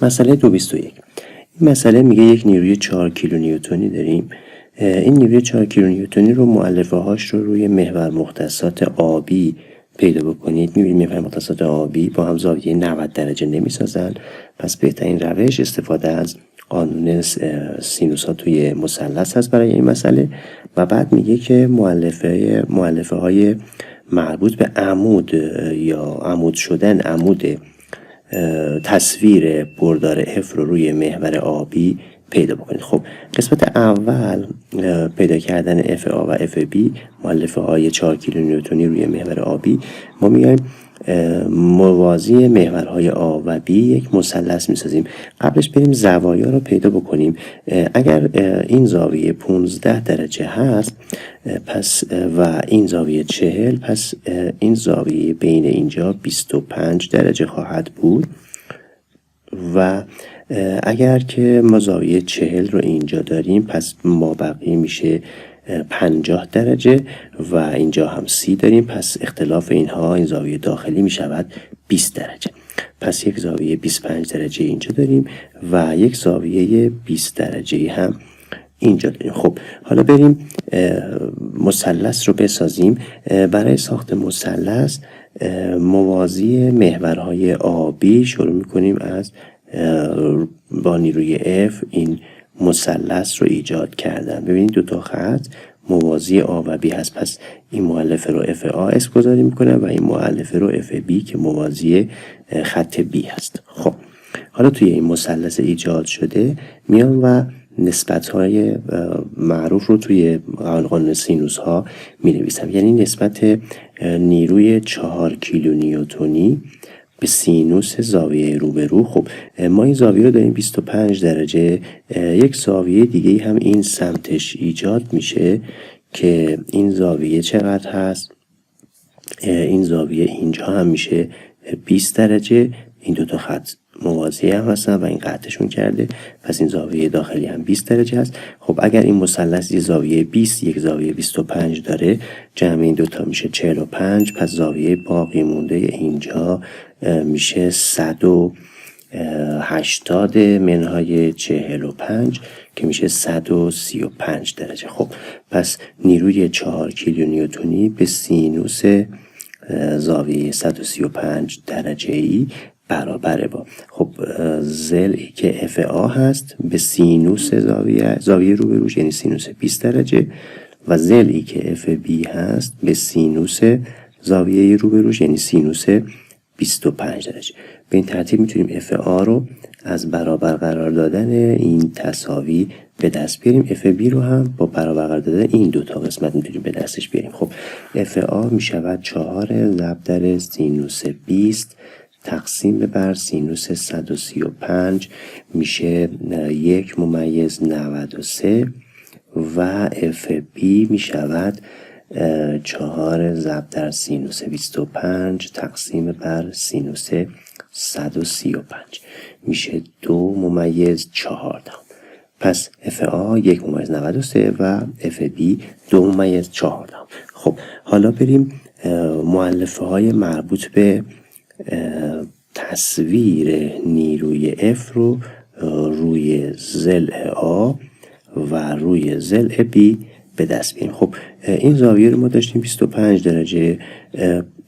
مسئله 221. این مسئله میگه یک نیروی 4 کیلونیوتنی داریم. این نیروی 4 کیلونیوتنی رو مؤلفه هاش رو روی محور مختصات آبی پیدا بکنید. میبینید محور مختصات آبی با هم زاویه 90 درجه نمیسازن. پس بهترین روش استفاده از قانون سینوس ها توی مثلث هست برای این مسئله. و بعد میگه که مؤلفه های مربوط به عمود یا عمود شدن عمود تصویر بردار F رو روی محور آبی پیدا بکنید. خب قسمت اول پیدا کردن FA و FB مؤلفه های 4 کیلونیوتنی روی محور آبی، ما میایم موازی محورهای A و B یک مثلث میسازیم. قبلش بریم زوایا رو پیدا بکنیم. اگر این زاویه 15 درجه هست پس و این زاویه 40، پس این زاویه بین اینجا 25 درجه خواهد بود. و اگر که ما زاویه 40 رو اینجا داریم پس ما بقیه میشه 50 درجه و اینجا هم 30 داریم، پس اختلاف اینها این زاویه داخلی میشود 20 درجه. پس یک زاویه 25 درجه اینجا داریم و یک زاویه 20 درجه هم اینجا داریم. خب حالا بریم مثلث رو بسازیم. برای ساخت مثلث موازی محورهای آبی شروع میکنیم از با نیروی F این مثلث رو ایجاد کردن. ببینید دو تا خط موازی A و B هست، پس این مؤلفه رو FA اسم گذاری میکنم و این مؤلفه رو FB که موازی خط B هست. خب حالا توی این مثلث ایجاد شده میام و نسبت‌های معروف رو توی قانون سینوس ها می نویسم. یعنی نسبت نیروی 4 کیلونیوتنی به سینوس زاویه روبرو. خب ما این زاویه رو داریم 25 درجه. یک زاویه دیگه هم این سمتش ایجاد میشه که این زاویه چقدر هست؟ این زاویه اینجا هم میشه 20 درجه. این دو تا خط موازی هم هستن و این قطعشون کرده، پس این زاویه داخلی هم 20 درجه هست. خب اگر این مثلث یک زاویه 20 یک زاویه 25 داره، جمع این دوتا میشه 45، پس زاویه باقی مونده اینجا میشه 180 منهای 45 که میشه 135 درجه. خب پس نیروی 4 کیلونیوتنی به سینوس زاویه 135 درجه ای برابره با ضلعی که FA هست به سینوس زاویه روبروش یعنی سینوس 20 درجه و ضلعی که FB هست به سینوس زاویه روبروش یعنی سینوس 25 درجه. به این ترتیب میتونیم FA رو از برابر قرار دادن این تساوی به دست بیاریم. FB رو هم با برابر قرار دادن این دوتا قسمت میتونیم به دستش بیاریم. خب FA میشود 4 ضرب در سینوس 20 تقسیم بر سینوس 135 میشه 1/93 و FB میشود 4 ضرب در سینوس 25 تقسیم بر سینوس 135 میشه 2/14. پس FA 1/93 و FB 2/14. خب حالا بریم مؤلفه های مربوط به تصویر نیروی F رو روی ضلع A و روی ضلع B به دست بیاریم. خب این زاویه رو ما داشتیم 25 درجه.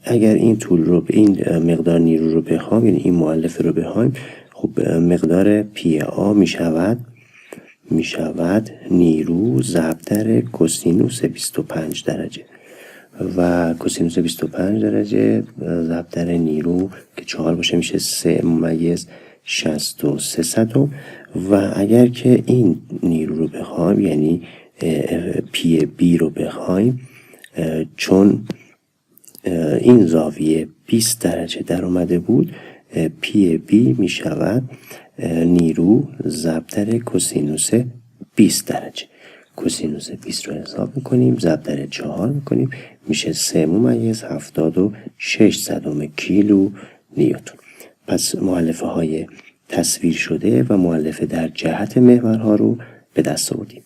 اگر این طول رو این مقدار نیرو رو بخوام، یعنی این مؤلفه رو بخوایم، خب مقدار پی آ میشود نیرو ضرب در کوسینوس 25 درجه و کوسینوس 25 درجه ضرب در نیرو که 4 باشه میشه 3/63 و اگر که این نیرو رو بخوایم یعنی پی بی رو بخوایم، چون این زاویه 20 درجه در اومده بود، پی بی می شود نیرو ضرب در کوسینوس 20 درجه. کوسینوس 20 رو حساب میکنیم ضرب در 4 میکنیم میشه 3/76 کیلو نیوتن. پس مؤلفه های تصویر شده و مؤلفه در جهت محورها رو به دست آوردیم.